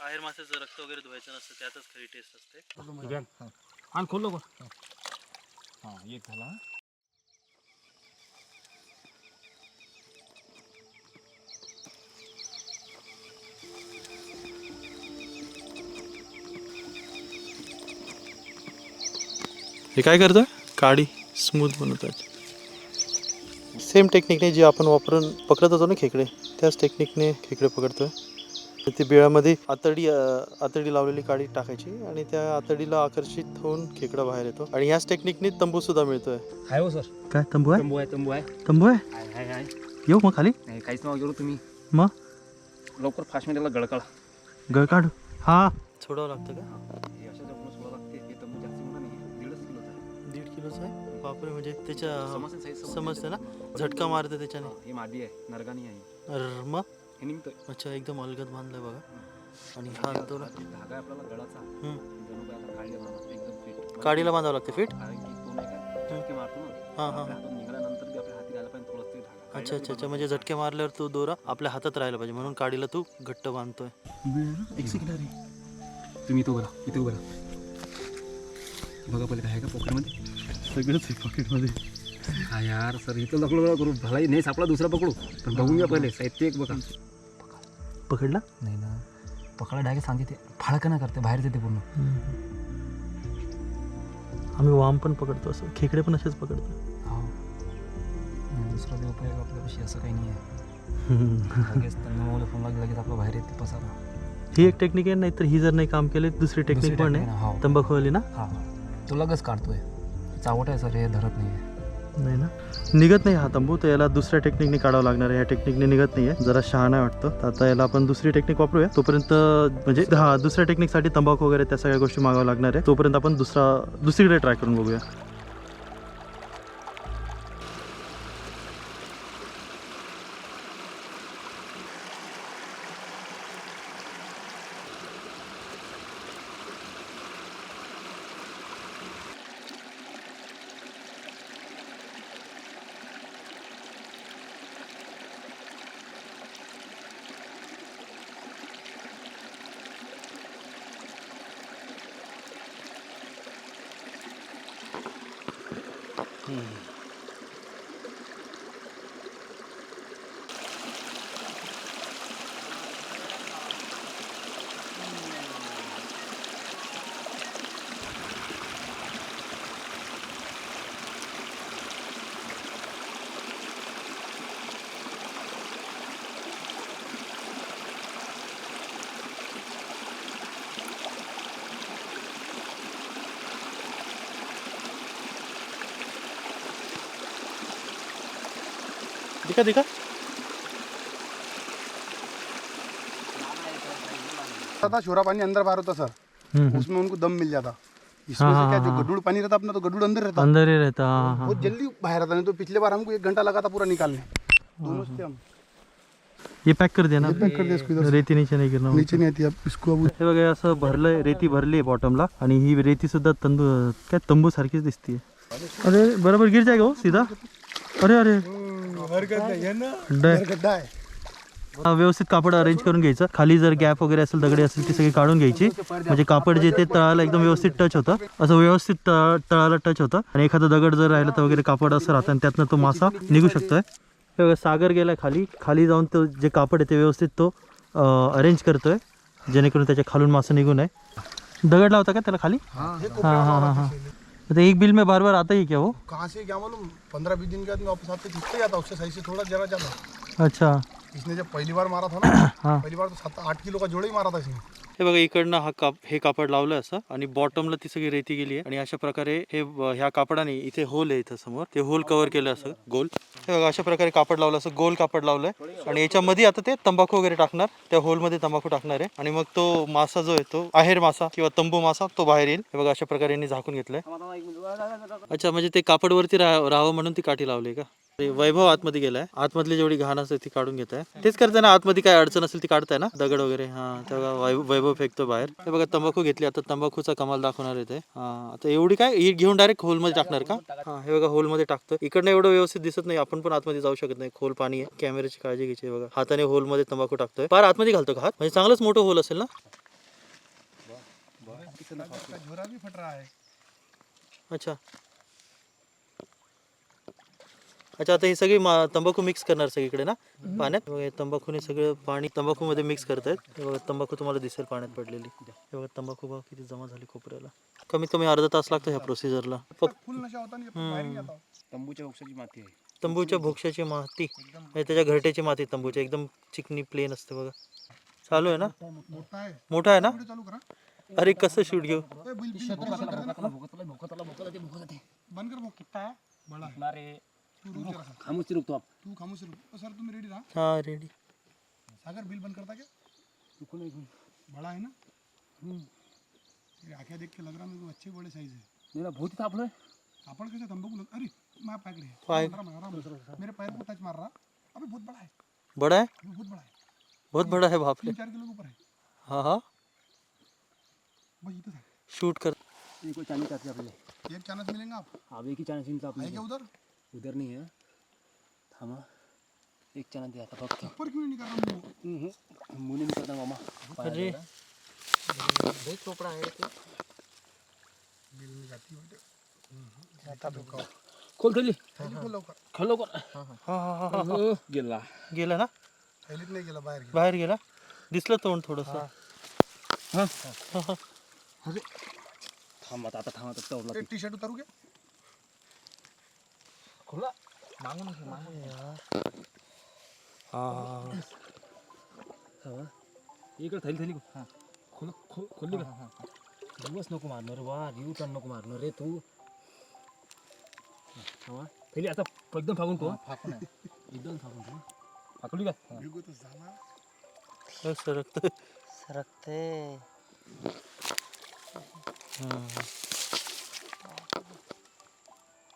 आहेर माशाचं रक्त वगैरे धुवायचं नसतं, त्यातच खरी टेस्ट असते. आणि खोल लवकर. हां एक झाला. हे काय करतं? काडी स्मूथ बनवतात. सेम टेक्निकने जे आपण वापरून पकडत होतो ना खेकडे, त्याच टेक्निकने खेकडे पकडतोय. ती बिळामध्ये आतडी लावलेली काडी टाकायची आणि त्या आतडीला आकर्षित होऊन खेकडा बाहेर येतो. आणि ह्याच टेक्निकने तंबू सुद्धा मिळतोय. आहे हो सर. काय तंबू आहे? तंबू आहे, तंबू आहे. तंबू आहे? आहे आहे. येऊ मग खाली? नाही काहीच नाव गेलो तुम्ही. मग लवकर फास्ट मध्ये त्याला गळकाळा. गळ काढ. हा सोडावं लागतं का? हे अशा जपून सोडा लागते. हे तंबू जास्त मोठा नाही, 1.5 किलोचा आहे. 1.5 किलोचं आहे? बापरे, म्हणजे त्याच्या समजते साईज समजते ना, झटका मारते त्याच्याने. हे मादी आहे, नरगानी आहे. अरे मग हे निघतोय. अच्छा, एकदम अलगद बांधलंय बघा. आणि हा तो धागा आपल्याला गळाचा. जणू काय आता काढले बांधा एकदम फिट. काडीला बांधावं लागते फिट. कारण की तो नाही का झटके मारतो ना. हां हां. आपल्या हातून निघाल्यानंतर बी आपल्या हाती राहायला पाहिजे थोडंसं ते धागा. अच्छा अच्छा अच्छा, म्हणजे झटके मारल्यावर तो दोरा आपल्या हातात राहायला पाहिजे म्हणून काडीला तू घट्ट बांधतोय. एक सेकंड रे. तुम्ही इथं बघा, इथे उभं राहा. बघा पहिले काय आहे का पॉकेटमध्ये? सगळंच आहे पॉकेटमध्ये. हा यार सर, इथं लकडं करू भलाई नाही सापडा दुसरा पकडू. पण बघून घ्या पहिले साहित्य एक बघा. पकडला नाही ना, पकडा डायरेक्ट सांगते ते फाळकं ना करते, बाहेर येते पूर्ण. आम्ही वाम पण पकडतो, असं खेकडे पण असेच पकडतो. हो, दुसरा बी उपाय आपल्यापाशी असं काही नाही आहे. लगेच त्यांना फोन लागेल, लगेच आपलं बाहेर येते पसारा. ही एक टेक्निक आहे, नाहीतर ही जर नाही काम केले दुसरी टेक्निक पण आहे. तंबाखूवाली ना. हा, तो लगेच काढतोय. चावट आहे सर, हे धरत नाही आहे. नाही ना, निघत नाही हा तंबू, तर याला दुसऱ्या टेक्निकने काढावं लागणार आहे. या टेक्निकने निघत नाही आहे, जरा शहाणा वाटतं. तर आता याला आपण दुसरी टेक्निक वापरूया. तोपर्यंत म्हणजे हा दुसऱ्या टेक्निकसाठी तंबाखू वगैरे त्या सगळ्या गोष्टी मागावं लागणार आहे. तोपर्यंत आपण दुसरीकडे ट्राय करून बघूया. दिखा दिखा. था छोरा पानी अंदर बाहर होता सर, उसमें उनको दम मिल जाता. इसमें से क्या जो गड्ढूड़ पानी रहता अपना, तो गड्ढूड़ अंदर रहता, अंदर ही रहता. बहुत जल्दी बाहर आता. नहीं तो पिछले बार हमको 1 घंटा लगा था पूरा निकालने. दोनों से हम ये पॅक कर दे ना, पैक कर दे इसको इधर. रेती नीचे नाही गिरणार. नीचे नहीं आती. अब इसको अब हे बघा, असं भरलंय, रेती भरली आहे बॉटमला. आणि ही रेती सुद्धा तंबू सारखीच दिसते. अरे बरोबर गिर जाएगा हो सीधा. अरे अरे गड्ढा है. व्यवस्थित कापड अरेंज करून घ्यायचं. खाली जर गॅप वगैरे असेल, दगडी असेल, ती सगळी काढून घ्यायची. म्हणजे कापड जे ते तळाला एकदम व्यवस्थित टच होतं, असं व्यवस्थित तळाला टच होतं. आणि एखादा दगड जर राहिला तर वगैरे कापड असं राहतं आणि त्यातनं तो मासा निघू शकतोय. हे बघा, सागर गेलाय खाली जाऊन तो जे कापड आहे ते व्यवस्थित तो अरेंज करतोय, जेणेकरून त्याच्या खालून मासा निघू नये. दगड लावता का त्याला खाली? हाँ हाँ हाँ हाँ. तो एक बिल में बार बार आता ही क्या वो? कहाँ से क्या मालूम, 15-20 दिन के बाद में वापस आते खींचते जाता. उससे सही से थोड़ा जरा ज्यादा. अच्छा. इसने जब पहली बार मारा था ना, हाँ. पहली बार तो 7-8 किलो का जोड़ा ही मारा था इसने. हे बघा, इकडनं हे कापड लावलं असं आणि बॉटमला ती सगळी रेती गेली आहे. आणि अशा प्रकारे ह्या कापडाने इथे होल आहे, इथं समोर ते होल कव्हर केलं असं गोल. हे बघा, अशा प्रकारे कापड लावलं, असं गोल कापड लावलंय. आणि याच्यामध्ये आता ते तंबाखू वगैरे टाकणार, त्या होलमध्ये तंबाखू टाकणार आहे. आणि मग तो मासा जो आहे, तो आहेर मासा किंवा तंबू मासा, तो बाहेर येईल. हे बघा, अशा प्रकारे यांनी झाकून घेतलंय. अच्छा, म्हणजे ते कापडवरती राहावं म्हणून ती काठी लावली का? वैभव आतमध्ये गेलाय, आतमधली जेवढी घाण असते ती काढून घेत आहे. तेच करताय ना, आतमध्ये काय अडचण असेल ती काढताय ना, दगड वगैरे. हा, तेव्हा वैभव फेकतो बाहेर. हे बघा, तंबाखू घेतली, आता तंबाखूचा कमाल दाखवणार आहे ते. हा, आता एवढी काय ही घेऊन डायरेक्ट होलमध्ये टाकणार का? हा, हे बघा, होलमध्ये टाकतो. इकडनं एवढं व्यवस्थित दिसत नाही, आपण पण आतमध्ये जाऊ शकत नाही, खोल पाणी आहे. कॅमेऱ्याची काळजी घ्यायची. बघा, हाताने होलमध्ये तंबाखू टाकतोय. फार आतमध्ये घालतो का हात? म्हणजे चांगलंच मोठं होल असेल ना. का झोरा भी फट रहा है. अच्छा अच्छा, आता हे सगळी तंबाखू मिक्स करणार सगळीकडे ना पाण्यात. बघा, हे तंबाखूने सगळं पाणी तंबाखूमध्ये मिक्स करतायत. हे बघा तंबाखू तुम्हाला दिसेल पाण्यात पडलेली. हे बघा तंबाखू बघा किती जमा झाली खोपऱ्याला. कमीत कमी अर्धा तास लागतो ह्या प्रोसिजरला. फक्त फुल नशा होता आणि बाहेर नाही आता. तंबूच्या वृक्षाची माती आहे. तंबूच्या भोक्षाची माती म्हणजे त्याच्या घरट्याची माती तंबूच्या एकदम चिकनी प्लेन असते बघा. चालू आहे ना, मोठा आहे. मोठा आहे ना. व्हिडिओ चालू करा. अरे कसं शूट घेऊ. ए, बिल बंद कर. बंद कर. वो कितना है? बड़ा है. तू रुक जरा सा. खामोश रुकतो आप. तू खामोश रुक. सर तुम रेडी रहा. हा रेडी. सागर बिल बंद करता क्या? बड़ा है ना. तेरी आंखें देख के लग रहा है मेरे को अच्छे बड़े साइज है. मेरा बहुत ही ताप है. आपण कैसे तंबाकू लग. अरे मैं पैक रही पाय- मेरे पैर को टच मार रहा. अबे बहुत बड़ा है. बड़ा है, अबे बहुत बड़ा है. बहुत बड़ा है बाप रे. 3-4 किलो के ऊपर है. हाँ हाँ बस इतना था. शूट कर. कोई चांदी काटते आपल्याला. एक चानस मिलेंगे आप. अब एक ही चांस इनका है क्या उधर? उधर नहीं है. थांबा. एक चांस दिया था फक्त. ऊपर क्यों नहीं कर रहा मुंह? मुनी नहीं करता मामा. अरे बहुत चोपड़ा है ते. बिल में जाती है. जाता धोका. खोल थैली. थैली खोल लवकर. खोल लवकर. हा हा हा. गेला. गेला ना, थैलीत नाही गेला बाहेर गेला. बाहेर गेला. दिसलं तोंड थोडस. थांबा आता थांबा तर एक टी शर्ट उतारू क्या? खोला. मागून हा इकडे थैली थैली. खोल खोलली का. दिवस नको मारणार वा. रिव टन नको मारणार रे तू. थांबा. थैली आता एकदम फाकून ठेव. एकदम फाकून ठेव. फाकली का. बिलकुल तो झाला. सरकत. सरकते.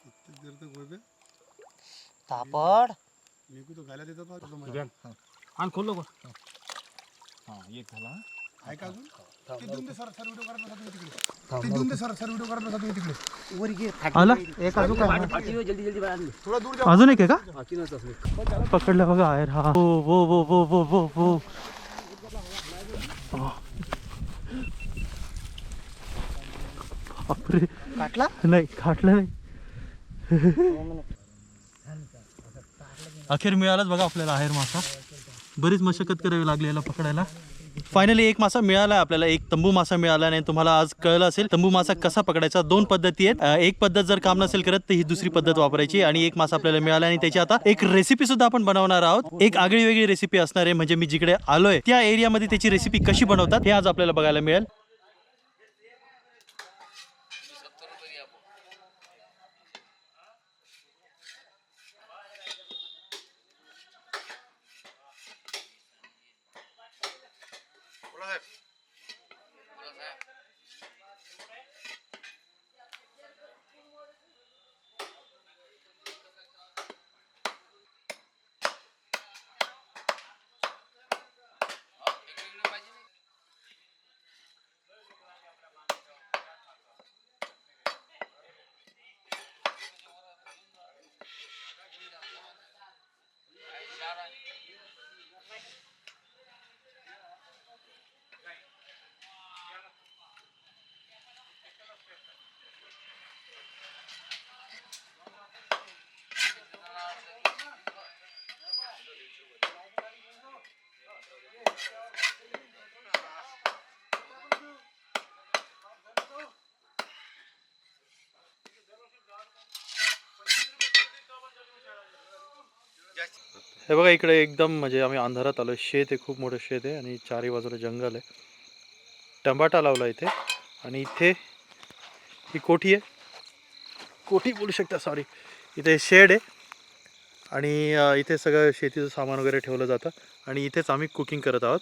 किती देर तक होय बे. तापड मी को तो गायला देत होता तो मला. आणि खोल लवकर. हां एक झाला. आहे का अजून? ते देऊन दे सर. सर व्हिडिओ करत बसा तुम्ही तिकडे. ते देऊन दे सर. सर व्हिडिओ करत बसा तुम्ही तिकडे. वर घे. आला एक अजून काय फाटी हो जल्दी जल्दी बाहेर. थोडा दूर जाओ. अजून एक आहे का. हाकीनच असले. पकडलं बघा आहेर. हा वो वो वो वो वो वो वो. बापरे. काटला. नाही खाटलं नाही. अखेर मिळालाच बघा आपल्याला आहेर मासा. बरीच मशक्कत करावी लागली याला पकडायला. फायनली एक मासा मिळाला आपल्याला. एक तंबू मासा मिळाला. आणि तुम्हाला आज कळलं असेल तंबू मासा कसा पकडायचा. 2 पद्धती आहेत. एक पद्धत जर काम नसेल करत तर ही दुसरी पद्धत वापरायची. आणि एक मासा आपल्याला मिळाला आणि त्याची आता एक रेसिपी सुद्धा आपण बनवणार आहोत. एक आगळी वेगळी रेसिपी असणार आहे. म्हणजे मी जिकडे आलोय त्या एरियामध्ये त्याची रेसिपी कशी बनवतात हे आज आपल्याला बघायला मिळेल. हे बघा इकडे एकदम म्हणजे आम्ही अंधारात आलो. शेत आहे, खूप मोठं शेत आहे आणि चारही बाजूला जंगल आहे. टमाटा लावला इथे. आणि इथे ही कोठी आहे. कोठी बोलू शकता सॉरी. इथे शेड आहे आणि इथे सगळं शेतीचं सामान वगैरे ठेवलं जातं. आणि इथेच आम्ही कुकिंग करत आहोत.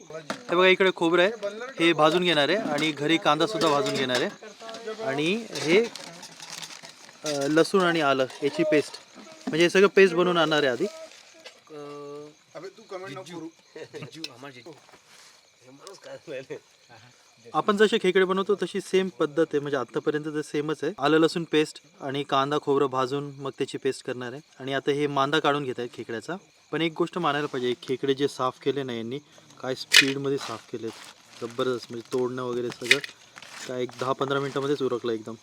हे बघा इकडे खोबरं आहे, हे भाजून घेणार आहे आणि घरी कांदा सुद्धा भाजून घेणार आहे आणि हे लसूण आणि आलं याची पेस्ट, म्हणजे हे सगळं पेस्ट बनवून आणणार आहे आधी. आपण जसे खेकडे बनवतो तशी सेम पद्धत आहे, म्हणजे आतापर्यंत तर सेमच आहे. आलं लसूण पेस्ट आणि कांदा खोबरं भाजून मग त्याची पेस्ट करणार आहे. आणि आता हे मांदा काढून घेत आहेत खेकड्याचा. पण एक गोष्ट मानायला पाहिजे, खेकडे जे साफ केले ना यांनी, काय स्पीडमध्ये साफ केलेत, जबरदस्त. म्हणजे तोडणं वगैरे सगळं काय एक 10-15 मिनिटामध्येच उरकलं एकदम.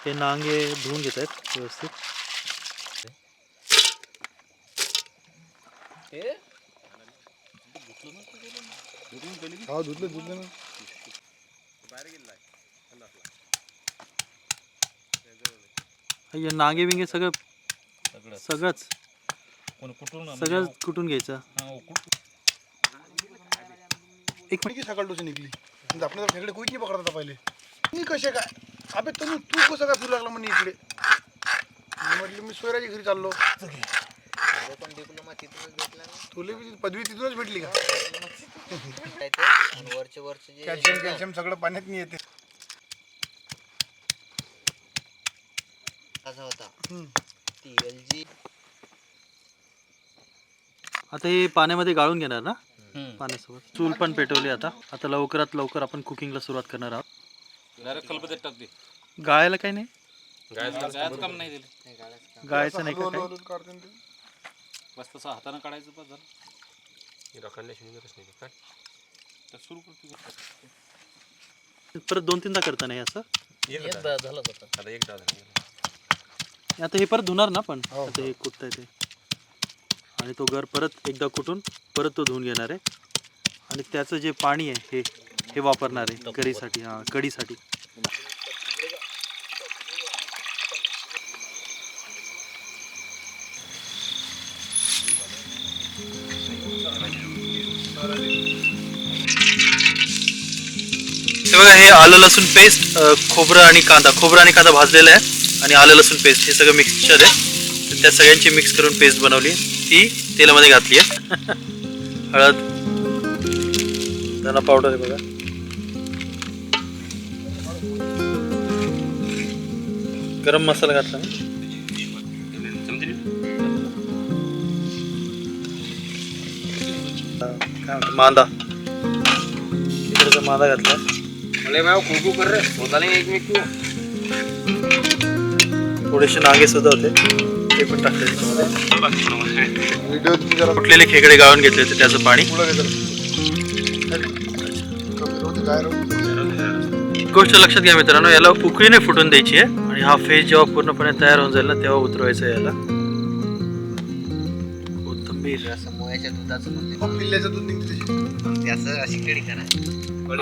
ते नांगे धुवून घेत आहेत व्यवस्थित. हा धुतलं ना. हे नांगे बिंगे सगळंच कुठून घ्यायचं. एक मिनिट सकाळ डोसे निघली, म्हणजे आपल्या खेकडे कोणीच नाही पकडत पहिले. मी कसे काय अबे तू कसं काय फिरू लागला म्हणे इकडे. म्हटलं मी सोयराच्या घरी चाललो. तुला पदवी तिथूनच भेटली का? कॅल्शियम सगळं पाण्यात नाही येते. आता हे पाण्यामध्ये गाळून घेणार ना पाण्यासोबत. चूल पण पेटवली आता लवकरात लवकर आपण कुकिंगला सुरुवात करणार आहोत. गाळायला काही नाही, गाळायचं नाही का काही? बस तसं हाताने काढायचं बस झालं. परत 2-3दा करता नाही असं. झालं आता हे परत धुणार ना पण. आता हे कुटतंय ते, आणि तो घर परत एकदा कुटून परत तो धुवून घेणार आहे. आणि त्याचं जे पाणी आहे हे वापरणार आहे कढीसाठी. हां, कढीसाठी. हे बघा, हे आलं लसूण पेस्ट, खोबरं आणि कांदा भाजलेला आहे आणि आलं लसूण पेस्ट हे सगळं मिक्सचर आहे. तर त्या सगळ्यांची मिक्स करून पेस्ट बनवली, ती तेलामध्ये घातली आहे. हळद, धना पावडर आहे बघा, गरम मसाला घातला, काय म्हणतो मांदा, इकडचा मांदा घातला. थोडेसे नागे सुद्धा होते, ते पण टाकले. कुठलेले खेकडे गाळून घेतले होते त्याचं पाणी. गोष्ट लक्षात घ्या मित्रांनो, याला उकळीने फुटून द्यायची आहे आणि हा फेस जेव्हा पूर्णपणे तयार होऊन जाईल ना तेव्हा उतरवायचं आहे याला. कोथिंबीर,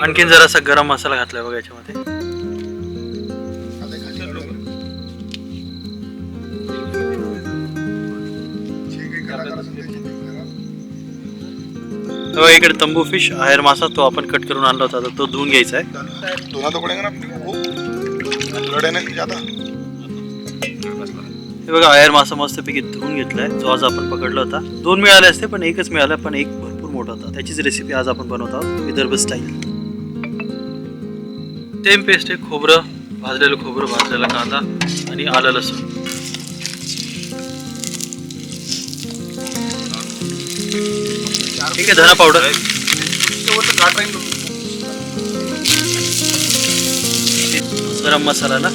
आणखीन जरासा गरम मसाला घातलाय बघा याच्यामध्ये. इकडे तंबू फिश आहेर मासा, तो आपण कट करून आणला होता, तो धुवून घ्यायचा आहे. हे बघा, आहेर मासा मस्तपैकी धुवून घेतलाय, जो आज आपण पकडला होता. 2 मिळाले असते पण एकच मिळाला, पण एक भरपूर मोठा होता. त्याचीच रेसिपी आज आपण बनवत आहोत विदर्भ स्टाईल. सेम पेस्ट आहे, भाजलेलं खोबरं, भाजलेला कांदा आणि आलं लसूण. ठीक आहे, धना पावडर, गरम मसाला ना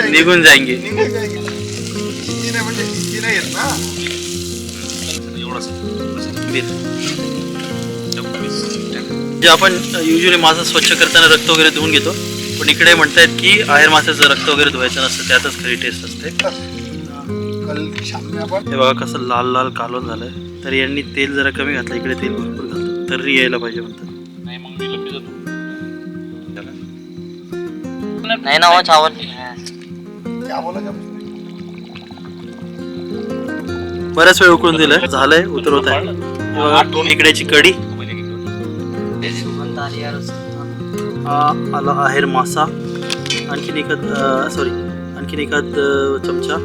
निघून जाएंगे. जे आपण युजली मासा स्वच्छ करताना रक्त वगैरे धुवून घेतो, पण इकडे म्हणतायत की आहेर माशाचं रक्त वगैरे धुवायचं नसतं, त्यातच खरी टेस्ट असते. हे बघा कसं लाल लाल कालवण झालंय. तर यांनी तेल जरा कमी घातलं, इकडे तेल भरपूर घालतात, तर्री यायला पाहिजे म्हणतात. नाही ना चावल. बऱ्याच वेळ उकळून दिलंय, झालंय, उतरवत आहे. इकड्याची कढी, आला आहेर मासा, आणखीन एखाद चमचा,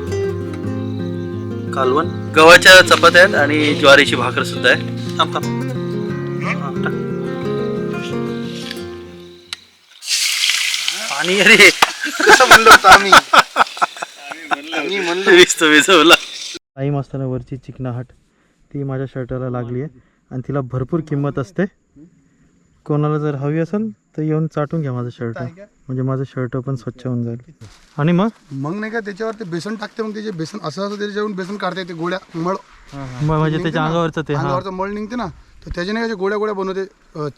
कालवण, गव्हाच्या चपात्या आहेत आणि ज्वारीची भाकर सुद्धा आहे. थांब थांब. हा, टाक. पाणी अरे कसं म्हणलं होतं आम्ही म्हणलं विजवला. टाईम असताना वरची चिकनाहट ती माझ्या शर्टाला लागली आहे आणि तिला भरपूर किंमत असते. कोणाला जर हवी असेल तर येऊन चाटून घ्या माझं शर्ट, म्हणजे माझं शर्ट पण स्वच्छ होऊन जाईल. आणि मग नाही का त्याच्यावर ते बेसन टाकते, मग त्याचे बेसन असं त्याच्यावरून बेसन काढते, ते गोळ्या मळ म्हणजे त्याच्या अंगावरचं ते, अंगावरचं मळ निघते ना, तर त्याचे नाही का गोळ्या गोळ्या बनवते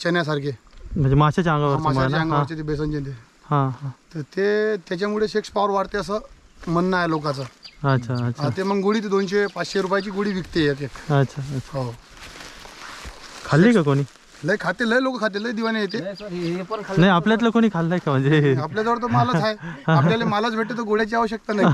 चण्यासारखे, म्हणजे माशाच्या अंगावरचं मळ माशाच्या ना. अंगावरचे ते बेसनचे ते. हां हां. तर ते त्याच्यामुळे सेक्स पॉवर वाढते असं म्हणणं आहे लोकांचं. अच्छा अच्छा ते मग गोळी ते 200-500 रुपयाची गोळी विकते एक. अच्छा अच्छा. हो, खाल्ली का कोणी? लय खाते, लय लोक खाते, लय दिवाने येते. हे पण नाही आपल्यातलं कोणी खाल्लंय का म्हणजे? आपल्याजवळ तर मालच आहे, आपल्याला मालच भेटते तर गोळ्याची आवश्यकता नाही.